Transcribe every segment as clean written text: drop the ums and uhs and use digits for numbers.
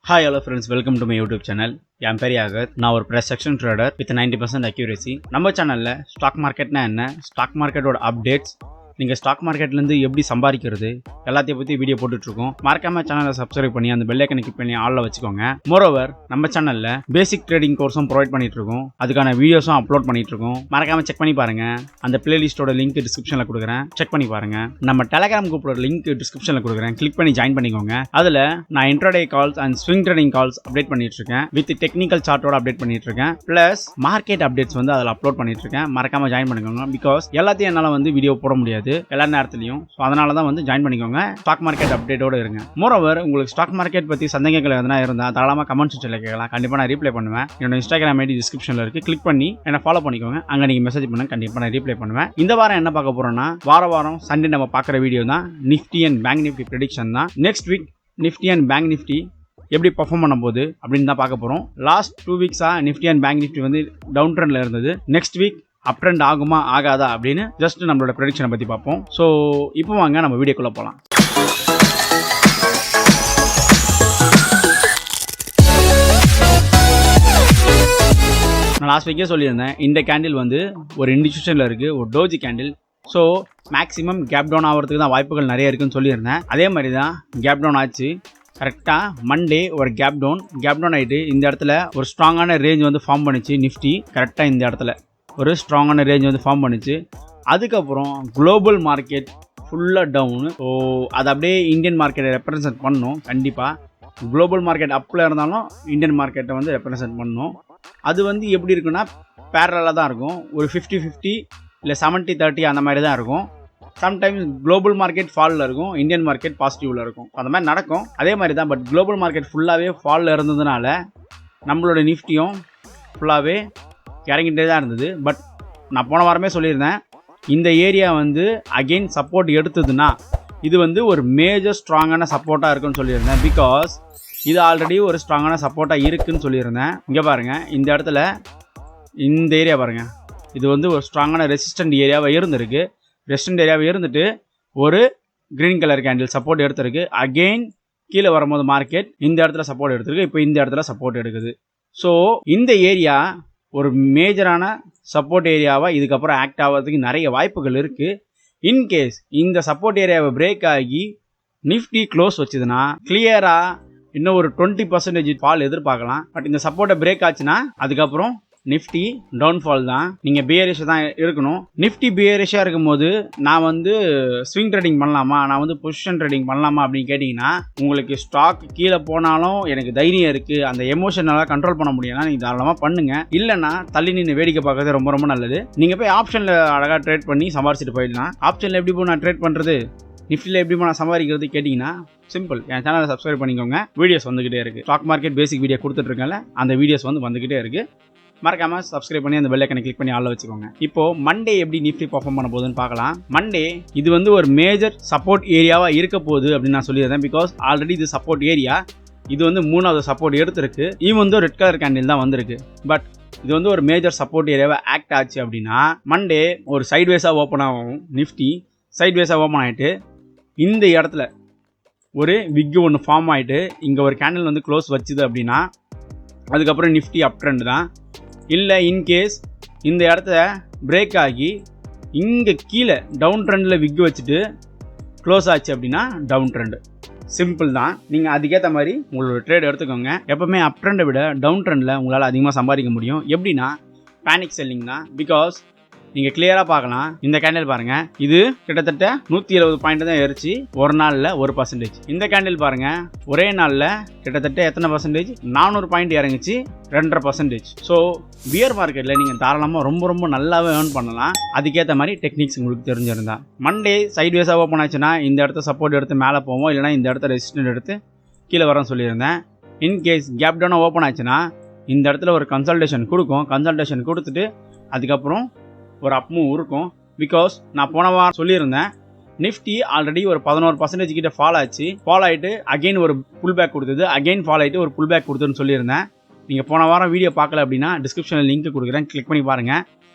Hi hello friends, welcome to my YouTube channel. I'm Yagath. நான் ஒரு press action trader with 90% accuracy. நம்ம சேனல்ல stock மார்க்கெட்னா என்ன, stock மார்க்கெட்டோட அப்டேட்ஸ், நீங்க ஸ்டாக் மார்க்கெட்ல இருந்து எப்படி சம்பாதிக்கிறது எல்லாத்தையும் பத்தி வீடியோ போட்டுட்டு இருக்கோம். மறக்காம சேனலை சப்ஸ்கிரைப் பண்ணி அந்த பெல் ஐகானை கிளிக் பண்ணி ஆல்ல வச்சுக்கோங்க. மோரோவர் நம்ம சேனல்ல பேசிக் ட்ரேடிங் கோர்ஸும் ப்ரொவைட் பண்ணிட்டு இருக்கோம். அதுக்கான வீடியோஸும் அப்லோட் பண்ணிட்டு இருக்கோம். மறக்காம செக் பண்ணி பாருங்க. அந்த பிளேலிஸ்டோட லிங்க் டிஸ்கிரிப்ஷன்ல கொடுக்குறேன், செக் பண்ணி பாருங்க. நம்ம டெலிகிராம் குரூப்போட லிங்க் டிஸ்கிரிப்ஷன்ல கொடுக்குறேன், கிளிக் பண்ணி ஜாயின் பண்ணிக்கோங்க. அதுல நான் intraday calls and swing trading calls update பண்ணிட்டு இருக்கேன். வித் டெக்னிக்கல் சார்ட்டோட அப்டேட் பண்ணிட்டு இருக்கேன். பிளஸ் மார்க்கெட் அப்டேட்ஸ் வந்து அதில் அப்லோட் பண்ணிட்டு இருக்கேன். மறக்காம ஜாயின் பண்ணிக்கோங்க. பிகாஸ் எல்லாத்தையும் என்னால வந்து வீடியோ போட முடியாது எல்லா நேரத்திலையும். அதனால தான் வந்து ஜாயின் பண்ணிக்கோங்க. ஸ்டாக் மார்க்கெட் அப்டேட்டோட இருங்க. மோரோவர் உங்களுக்கு ஸ்டாக் மார்க்கெட் பத்தி சந்தேகங்கள் எதனா இருந்தா தாராளமா கமெண்ட் செக்ஷன்ல கேட்கலாம். கண்டிப்பா நான் ரீப்ளை பண்ணுவேன். என்னோட இன்ஸ்டாகிராம் ஐடி டிஸ்கிரிப்ஷன்ல இருக்கு, கிளிக் பண்ணி என்ன ஃபாலோ பண்ணிக்கோங்க. அங்க நீங்க மெசேஜ் பண்ணுங்க, கண்டிப்பா நான் ரீப்ளை பண்ணுவேன். இந்த வாரம் என்ன பார்க்க போறோம்னா, வாரம் சண்டே நம்ம பார்க்குற வீடியோ தான் nifty and bank nifty prediction தான். Next week nifty and bank nifty எப்படி பர்ஃபார்ம் பண்ண போகுது அப்படின்னு தான் பார்க்க போறோம். லாஸ்ட் 2 வீக்ஸா நிஃப்டி அண்ட் பேங்க் நிஃப்டி வந்து டவுன் ட்ரெண்ட்ல இருந்தது. நெக்ஸ்ட் வீக் அப் ட்ரெண்ட் ஆகுமா ஆகாதா அப்படின்னு ஜஸ்ட் நம்மளோட ப்ரெடிக்ஷனை பத்தி பார்ப்போம். ஸோ இப்போ வாங்க நம்ம வீடியோக்குள்ள போகலாம். நான் லாஸ்ட் வீக்கே சொல்லியிருந்தேன், இந்த கேண்டில் வந்து ஒரு இண்டிவிஜுவலில் இருக்கு, ஒரு doji candle. So maximum gap down ஆகிறதுக்கு தான் வாய்ப்புகள் நிறைய இருக்குன்னு சொல்லியிருந்தேன். அதே மாதிரி தான் கேப் டவுன் ஆச்சு. கரெக்டாக மண்டே ஒரு கேப் டவுன் ஆகிட்டு இந்த இடத்துல ஒரு ஸ்ட்ராங்கான ரேஞ்ச் வந்து ஃபார்ம் பண்ணிச்சு. நிஃப்டி கரெக்டாக இந்த இடத்துல ஒரு ஸ்ட்ராங்கான ரேஞ்ச் வந்து ஃபார்ம் பண்ணிச்சு. அதுக்கப்புறம் குளோபல் மார்க்கெட் ஃபுல்லாக டவுனு. ஸோ அது அப்படியே இந்தியன் மார்க்கெட்டை ரெப்ரசன்ட் பண்ணணும். கண்டிப்பாக குளோபல் மார்க்கெட் அப்பில் இருந்தாலும் இந்தியன் மார்க்கெட்டை வந்து ரெப்ரசன்ட் பண்ணணும். அது வந்து எப்படி இருக்குன்னா பேரலாக தான் இருக்கும். ஒரு 50-50 இல்லை 70-30 அந்த மாதிரி தான் இருக்கும். சம்டைம்ஸ் குளோபல் மார்க்கெட் ஃபாலில் இருக்கும், இந்தியன் மார்க்கெட் பாசிட்டிவில் இருக்கும். அந்த மாதிரி நடக்கும். அதே மாதிரி தான். பட் குளோபல் மார்க்கெட் ஃபுல்லாகவே ஃபாலில் இருந்ததுனால நம்மளோட நிஃப்டியும் ஃபுல்லாகவே இறங்கிட்டே தான் இருந்தது. பட் நான் போன வாரமே சொல்லியிருந்தேன், இந்த ஏரியா வந்து அகெயின் சப்போர்ட் எடுத்ததுன்னா இது வந்து ஒரு மேஜர் ஸ்ட்ராங்கான சப்போர்ட்டாக இருக்குன்னு சொல்லியிருந்தேன். பிகாஸ் இது ஆல்ரெடி ஒரு ஸ்ட்ராங்கான சப்போர்ட்டாக இருக்குன்னு சொல்லியிருந்தேன். இங்கே பாருங்கள், இந்த இடத்துல இந்த ஏரியா பாருங்கள், இது வந்து ஒரு ஸ்ட்ராங்கான ரெசிஸ்டன்ட் ஏரியாவாக இருந்திருக்கு. ரெசிஸ்டன்ட் ஏரியாவை இருந்துட்டு ஒரு கிரீன் கலர் கேண்டில் சப்போர்ட் எடுத்திருக்கு. அகெயின் கீழே வரும்போது மார்க்கெட் இந்த இடத்துல சப்போர்ட் எடுத்திருக்கு. இப்போ இந்த இடத்துல சப்போர்ட் எடுக்குது. ஸோ இந்த ஏரியா ஒரு மேஜரான சப்போர்ட் ஏரியாவாக இதுக்கப்புறம் ஆக்ட் ஆகிறதுக்கு நிறைய வாய்ப்புகள் இருக்குது. இன்கேஸ் இந்த சப்போர்ட் ஏரியாவை பிரேக் ஆகி நிஃப்டி க்ளோஸ் வச்சுதுன்னா கிளியராக இன்னும் ஒரு 20% ஃபால் எதிர்பார்க்கலாம். பட் இந்த சப்போர்ட்டை பிரேக் ஆச்சுன்னா அதுக்கப்புறம் நிஃப்டி டவுன்ஃபால் தான். நீங்கள் பியரிஷாக தான் இருக்கணும். நிஃப்டி பியரிஷாக இருக்கும்போது நான் வந்து ஸ்விங் ட்ரேடிங் பண்ணலாமா, நான் வந்து பொசிஷன் ட்ரேடிங் பண்ணலாமா அப்படின்னு கேட்டிங்கன்னா, உங்களுக்கு ஸ்டாக் கீழே போனாலும் எனக்கு தைரியம் இருக்குது, அந்த எமோஷனலாக கண்ட்ரோல் பண்ண முடியும்னா நீங்கள் தாராளமாக பண்ணுங்கள். இல்லைனா தள்ளி நின்று வேடிக்கை பார்க்கறது ரொம்ப ரொம்ப நல்லது. நீங்கள் போய் ஆப்ஷனில் அழகாக ட்ரேட் பண்ணி சம்பாரிச்சிட்டு போயிடலாம். ஆப்ஷனில் எப்படி போய் நான் ட்ரேட் பண்ணுறது, நிஃப்டியில் எப்படி நான் சம்பாதிக்கிறது கேட்டிங்கன்னா சிம்பிள். என் சேனலை சப்ஸ்கிரைப் பண்ணிக்கோங்க. வீடியோஸ் வந்துகிட்டே இருக்குது. ஸ்டாக் மார்க்கெட் பேசிக் வீடியோ கொடுத்துட்ருக்கேன்ல, அந்த வீடியோஸ் வந்து வந்துகிட்டே இருக்குது. மறக்காம சப்ஸ்கிரைப் பண்ணி அந்த பெல் ஐகானை கிளிக் பண்ணி ஆல்ல வச்சுக்கோங்க. இப்போ மண்டே எப்படி நிஃப்டி பர்ஃபார்ம் பண்ண போகுதுன்னு பார்க்கலாம். மண்டே இது வந்து ஒரு மேஜர் சப்போர்ட் ஏரியாவா இருக்க போகுது அப்படின்னு நான் சொல்லியிருந்தேன். பிகாஸ் ஆல்ரெடி இது சப்போர்ட் ஏரியா. இது வந்து 3வது சப்போர்ட் எடுத்திருக்கு. ஈவன் வந்து ரெட் கலர் கேண்டில் தான் வந்திருக்கு. பட் இது வந்து ஒரு மேஜர் சப்போர்ட் ஏரியாவா ஆக்ட் ஆச்சு அப்படின்னா மண்டே ஒரு சைட்வேஸாக ஓப்பன் ஆகும். நிஃப்டி சைட்வேஸாக ஓப்பன் ஆகிட்டு இந்த இடத்துல ஒரு விக் ஒன்று ஃபார்ம் ஆகிட்டு இங்கே ஒரு கேண்டில் வந்து க்ளோஸ் வச்சுது அப்படின்னா அதுக்கப்புறம் நிஃப்டி அப் ட்ரெண்ட் தான். இல்லை இன்கேஸ் இந்த இடத்த பிரேக் ஆகி இங்கே கீழே டவுன் ட்ரெண்டில் விக் வச்சுட்டு க்ளோஸ் ஆச்சு அப்படின்னா டவுன் ட்ரெண்டு. சிம்பிள் தான். நீங்கள் அதுக்கேற்ற மாதிரி உங்களோட ட்ரேட் எடுத்துக்கோங்க. எப்போவுமே அப் ட்ரெண்டை விட டவுன் ட்ரெண்டில் உங்களால் அதிகமாக சம்பாதிக்க முடியும். எப்படின்னா பேனிக் செல்லிங் தான். பிகாஸ் நீங்கள் கிளியராக பார்க்கலாம், இந்த கேண்டில் பாருங்கள், இது கிட்டத்தட்ட 170 பாயிண்ட் தான் ஏறிச்சு ஒரு நாளில் 1%. இந்த கேண்டில் பாருங்கள், ஒரே நாளில் கிட்டத்தட்ட எத்தனை பர்சன்டேஜ், 400 பாயிண்ட் இறங்குச்சு, 2.5%. ஸோ பியர் மார்க்கெட்டில் நீங்கள் தாராளமாக ரொம்ப ரொம்ப நல்லாவே ஏர்ன் பண்ணலாம். அதுக்கேற்ற மாதிரி டெக்னிக்ஸ் உங்களுக்கு தெரிஞ்சிருந்தா. மண்டே சைட்வேஸாக ஓப்பன் ஆச்சுன்னா இந்த இடத்த சப்போர்ட் எடுத்து மேலே போவோம், இல்லைனா இந்த இடத்த ரெசிஸ்டன்ட் எடுத்து கீழே வரேன்னு சொல்லியிருந்தேன். இன்கேஸ் கேப் டவுனாக ஓப்பன் ஆச்சுன்னா இந்த இடத்துல ஒரு கன்சல்டேஷன் கொடுக்கும். கன்சல்டேஷன் கொடுத்துட்டு அதுக்கப்புறம் ஒரு அப் மூவ் இருக்கும். பிகாஸ் நான் போன வாரம் சொல்லியிருந்தேன், நிஃப்டி ஆல்ரெடி ஒரு 11% கிட்ட ஃபால் ஆச்சு. ஃபால் ஆகிட்டு அகெயின் ஒரு புல் பேக் கொடுத்தது, அகெயின் ஃபால் ஆகிட்டு ஒரு புல் பேக் கொடுத்துன்னு சொல்லியிருந்தேன். நீங்கள் போன வாரம் வீடியோ பார்க்கல அப்படின்னா டிஸ்கிரிப்ஷனில் லிங்க் கொடுக்குறேன், கிளிக் பண்ணி பாருங்கள்.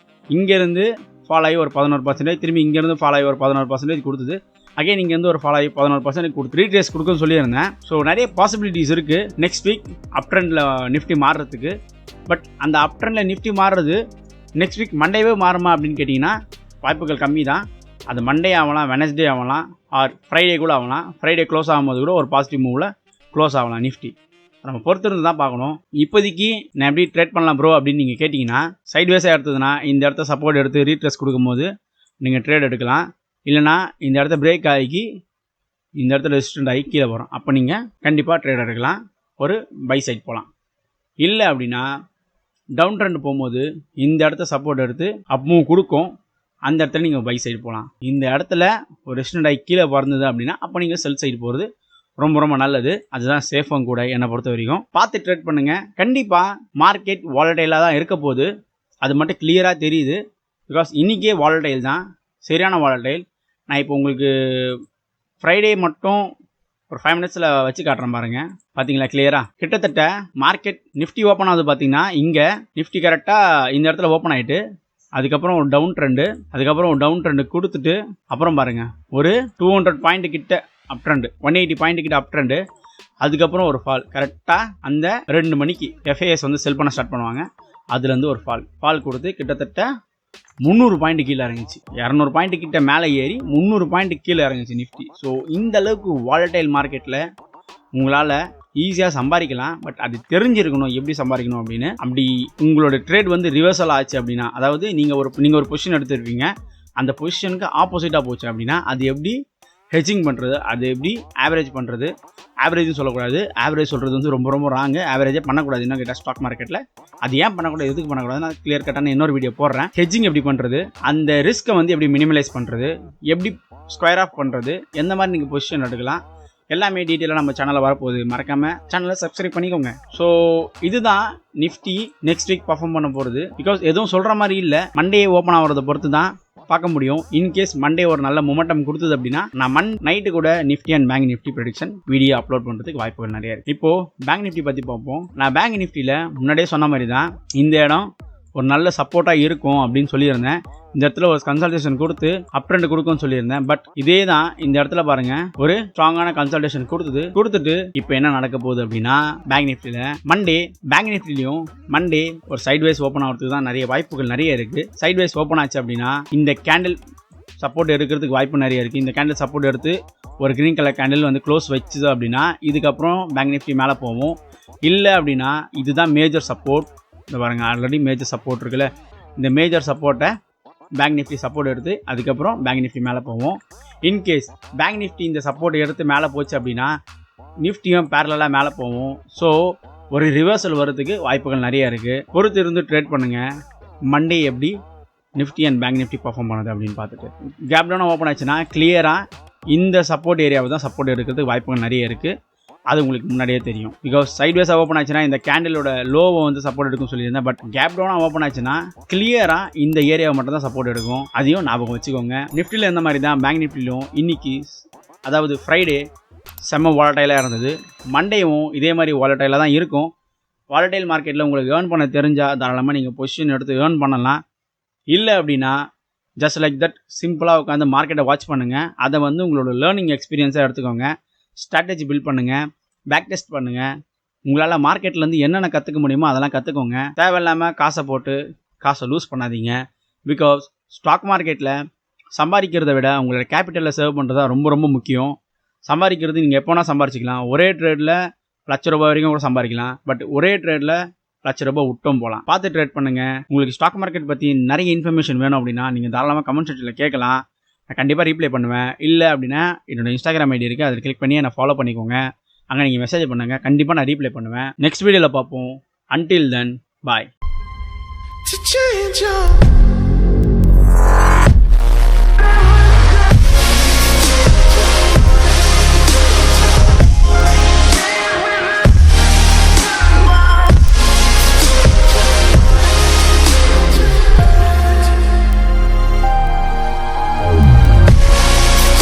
இங்கேருந்து ஃபால் ஆகி ஒரு 11%, திரும்பி இங்கேருந்து ஃபால் ஆகி ஒரு 11% கொடுத்தது. அகைன் நீங்கள் வந்து ஒரு ஃபாலோ ஆகி 11% கொடுத்து ரீட்ரேஸ் கொடுக்குன்னு சொல்லியிருந்தேன். ஸோ நிறைய பாசிபிலிட்டிஸ் இருக்குது நெக்ஸ்ட் வீக் அப் ட்ரெண்டில் நிஃப்டி மாறுறதுக்கு. பட் அந்த அப் ட்ரெண்டில் நிஃப்டி மாறுறது நெக்ஸ்ட் வீக் மண்டேவே மாறுமா அப்படின்னு கேட்டிங்கன்னா வாய்ப்புகள் கம்மி தான். அது மண்டே ஆகலாம், வெனஸ்டே ஆகலாம், ஆர் ஃப்ரைடே கூட ஆகலாம். ஃப்ரைடே க்ளோஸ் ஆகும்போது கூட ஒரு பாசிட்டிவ் மூவில் க்ளோஸ் ஆகலாம் நிஃப்டி. நம்ம பொறுத்திருந்து தான் பார்க்கணும். இப்போதைக்கு நான் எப்படி ட்ரேட் பண்ணலாம் ப்ரோ அப்படின்னு நீங்கள் கேட்டிங்கன்னா, சைட்வேஸாக எடுத்ததுன்னா இந்த இடத்த சப்போர்ட் எடுத்து ரீட்ரெஸ் கொடுக்கும்போது நீங்கள் ட்ரேட் எடுக்கலாம். இல்லைனா இந்த இடத்த பிரேக் ஆகி இந்த இடத்துல ரெசிஸ்டன்ட் ஆகி கீழே வரும். அப்போ நீங்கள் கண்டிப்பாக ட்ரேட் எடுக்கலாம், ஒரு பை சைட் போகலாம். இல்லை அப்படின்னா டவுன் ட்ரெண்ட் போகும்போது இந்த இடத்த சப்போர்ட் எடுத்து அப் மூவ் கொடுக்கும், அந்த இடத்துல நீங்கள் பை சைடு போகலாம். இந்த இடத்துல ஒரு ரெசிஸ்டன்ட் ஆகி கீழே வந்தது அப்படின்னா அப்போ நீங்கள் செல் சைடு போகிறது ரொம்ப ரொம்ப நல்லது. அதுதான் சேஃபும் கூட என்னை பொறுத்த வரைக்கும். பார்த்து ட்ரேட் பண்ணுங்கள். கண்டிப்பாக மார்க்கெட் வாலடைலாக தான் இருக்க போகுது, அது மட்டும் கிளியராக தெரியுது. பிகாஸ் இன்றைக்கே வாலடைல் தான், சரியான வாலடைல். நான் இப்போ உங்களுக்கு ஃப்ரைடே மட்டும் ஒரு 5 மினிட்ஸில் வச்சு காட்டுறேன் பாருங்கள். பார்த்தீங்களா கிளியராக? கிட்டத்தட்ட மார்க்கெட் நிஃப்டி ஓப்பன் ஆகுது பார்த்தீங்கன்னா, இங்கே நிஃப்டி கரெக்டாக இந்த இடத்துல ஓப்பன் ஆகிட்டு அதுக்கப்புறம் ஒரு டவுன் ட்ரெண்டு கொடுத்துட்டு அப்புறம் பாருங்கள் ஒரு 200 பாயிண்ட் கிட்ட அப் ட்ரெண்டு, 180 பாயிண்ட் கிட்ட அப் ட்ரெண்டு, அதுக்கப்புறம் ஒரு ஃபால். கரெக்டாக அந்த 2 மணிக்கு எஃப்ஐஎஸ் வந்து செல் பண்ண ஸ்டார்ட் பண்ணுவாங்க. அதுலேருந்து ஒரு ஃபால் கொடுத்து கிட்டத்தட்ட 300 பாயிண்ட் கீழே இறங்கிச்சு. 200 பாயிண்ட் கிட்ட மேலே ஏறி 300 பாயிண்ட் கீழே இறங்கிச்சு நிஃப்டி. ஸோ இந்த அளவுக்கு வாலடைல் மார்க்கெட்டில் உங்களால் ஈஸியாக சம்பாதிக்கலாம். பட் அது தெரிஞ்சிருக்கணும் எப்படி சம்பாதிக்கணும் அப்படின்னு. அப்படி உங்களோட ட்ரேட் வந்து ரிவர்சல் ஆச்சு அப்படின்னா, அதாவது நீங்கள் ஒரு பொசிஷன் எடுத்துருப்பீங்க, அந்த பொசிஷனுக்கு ஆப்போசிட்டாக போச்சு அப்படின்னா அது எப்படி ஹெட்ஜிங் பண்ணுறது, அது எப்படி ஆவரேஜ் பண்ணுறது. ஆவரேஜும் சொல்லக்கூடாது, ஆவரேஜ் சொல்கிறது வந்து ரொம்ப ரொம்ப ராங்கு. ஆவரேஜே பண்ணக்கூடாது இன்னும் கேட்டால் ஸ்டாக் மார்க்கெட்டில். அது ஏன் பண்ணக்கூடாது, எதுக்கு பண்ணக்கூடாது, நான் கிளியர் கட்டான இன்னொரு வீடியோ போடுறேன். ஹெட்ஜிங் எப்படி பண்ணுறது, அந்த ரிஸ்க்கை வந்து எப்படி மினிமலைஸ் பண்ணுறது, எப்படி ஸ்கொயர் ஆஃப் பண்ணுறது, எந்த மாதிரி நீங்கள் பொசிஷன் எடுக்கலாம், எல்லாமே டீட்டெயிலாக நம்ம சேனலில் வரப்போகுது. மறக்காமல் சேனலை சப்ஸ்கிரைப் பண்ணிக்கோங்க. ஸோ இதுதான் நிஃப்டி நெக்ஸ்ட் வீக் பர்ஃபார்ம் பண்ண போகிறது. பிகாஸ் எதுவும் சொல்கிற மாதிரி இல்லை, மண்டே ஓப்பன் ஆகிறத பொறுத்து தான் பார்க்க முடியும். இன்கேஸ் மண்டே ஒரு நல்ல மொமெண்டம் கொடுத்தது அப்படின்னா நான் நைட்டு கூட Nifty and bank nifty prediction video upload பண்ணுறதுக்கு வாய்ப்புகள் நிறைய இருக்குது. இப்போது பேங்க் நிஃப்டி பற்றி பார்ப்போம். நான் பேங்க் நிஃப்டியில் முன்னாடியே சொன்ன மாதிரி தான் இந்த இடம் ஒரு நல்ல சப்போர்ட்டாக இருக்கும் அப்படின்னு சொல்லியிருந்தேன். இந்த இடத்துல ஒரு கன்சல்டேஷன் கொடுத்து அப் ட்ரெண்ட் கொடுக்கும்னு சொல்லியிருந்தேன். பட் இதே தான் இந்த இடத்துல பாருங்க, ஒரு ஸ்ட்ராங்கான கன்சல்டேஷன் கொடுத்துட்டு இப்போ என்ன நடக்க போகுது அப்படின்னா, பேங்க் நிஃப்டியில் பேங்க் நிஃப்டிலையும் மண்டே ஒரு சைட்வேஸ் ஓப்பன் ஆகிறதுக்கு தான் நிறைய வாய்ப்புகள் நிறைய இருக்குது. சைட்வேஸ் ஓப்பன் ஆச்சு அப்படின்னா இந்த கேண்டில் சப்போர்ட் எடுக்கிறதுக்கு வாய்ப்பு நிறைய இருக்குது. இந்த கேண்டில் சப்போர்ட் எடுத்து ஒரு க்ரீன் கலர் கேண்டில் வந்து க்ளோஸ் வச்சுது அப்படின்னா இதுக்கப்புறம் பேங்க் நிஃப்டி மேலே போவோம். இல்லை அப்படின்னா இதுதான் மேஜர் சப்போர்ட். இந்த பாருங்க, ஆல்ரெடி மேஜர் சப்போர்ட் இருக்குல்ல, இந்த மேஜர் சப்போர்ட்டை பேங்க் நிஃப்டி சப்போர்ட் எடுத்து அதுக்கப்புறம் பேங்க் நிஃப்டி மேலே போவோம். இன்கேஸ் பேங்க் நிஃப்டி இந்த சப்போர்ட் எடுத்து மேலே போச்சு அப்படின்னா நிஃப்டியும் பேரலாக மேலே போவோம். ஸோ ஒரு ரிவர்சல் வரதுக்கு வாய்ப்புகள் நிறைய இருக்குது. பொறுத்து இருந்து ட்ரேட் பண்ணுங்கள். மண்டே எப்படி Nifty and bank Nifty perform பண்ணுது அப்படின்னு பார்த்துட்டு கேப் டவுன் ஓப்பன் ஆச்சுன்னா கிளியராக இந்த சப்போர்ட் ஏரியாவை தான் சப்போர்ட் எடுக்கிறதுக்கு வாய்ப்புகள் நிறைய இருக்குது. அது உங்களுக்கு முன்னாடியே தெரியும். பிகாஸ் சைட்வேஸாக ஓப்பன் ஆச்சுன்னா இந்த கேண்டிலோட லோவை வந்து சப்போர்ட் எடுக்கும் சொல்லியிருந்தேன். பட் கேப் டவுனாக ஓப்பன் ஆச்சுன்னா கிளியராக இந்த ஏரியாவை மட்டும் தான் சப்போர்ட் எடுக்கும். அதையும் ஞாபகம் வச்சுக்கோங்க. நிஃப்டியில் எந்த மாதிரி தான் பேங்க் நிஃப்டிலும் இன்னைக்கு, அதாவது ஃப்ரைடே செம்ம வாலடைலாக இருந்தது. மண்டேவும் இதே மாதிரி வாலடைலாக தான் இருக்கும். வாலடைல் மார்க்கெட்டில் உங்களுக்கு ஏர்ன் பண்ண தெரிஞ்சால் தாராளமாக நீங்கள் பொசிஷன் எடுத்து ஏர்ன் பண்ணலாம். இல்லை அப்படின்னா ஜஸ்ட் லைக் தட் சிம்பிளாக உட்காந்து மார்க்கெட்டை வாட்ச் பண்ணுங்கள். அதை வந்து உங்களோட லேர்னிங் எக்ஸ்பீரியன்ஸாக எடுத்துக்கோங்க. ஸ்ட்ராட்டஜி பில்ட் பண்ணுங்கள், பேக் டெஸ்ட் பண்ணுங்கள். உங்களால் மார்க்கெட்லேருந்து என்னென்ன கற்றுக்க முடியுமோ அதெல்லாம் கற்றுக்கோங்க. தேவையில்லாமல் காசை போட்டு காசை லூஸ் பண்ணாதீங்க. பிகாஸ் ஸ்டாக் மார்க்கெட்டில் சம்பாதிக்கிறத விட உங்களோட கேபிட்டலில் சேவ் பண்ணுறது தான் ரொம்ப ரொம்ப முக்கியம். சம்பாதிக்கிறது நீங்கள் எப்போனா சம்பாரிச்சிக்கலாம். ஒரே ட்ரேடில் ₹1,00,000 வரைக்கும் கூட சம்பாதிக்கலாம். பட் ஒரே ட்ரேடில் ₹1,00,000 விட்டும் போகலாம். பார்த்து ட்ரேட் பண்ணுங்கள். உங்களுக்கு ஸ்டாக் மார்க்கெட் பற்றி நிறைய இன்ஃபர்மேஷன் வேணும் அப்படின்னா நீங்கள் தாராளமாக கமெண்ட் செக்ஷனில் கேட்கலாம். நான் கண்டிப்பாக ரீப்ளை பண்ணுவேன். இல்லை அப்படின்னா என்னோட இன்ஸ்டாகிராம் ஐடி இருக்குது, அதில் கிளிக் பண்ணி என்னை ஃபாலோ பண்ணிக்கோங்க. அங்கே நீங்கள் மெசேஜ் பண்ணுங்கள், கண்டிப்பாக நான் ரீப்ளை பண்ணுவேன். நெக்ஸ்ட் வீடியோவில் பார்ப்போம். அன்டில் தென் பாய்.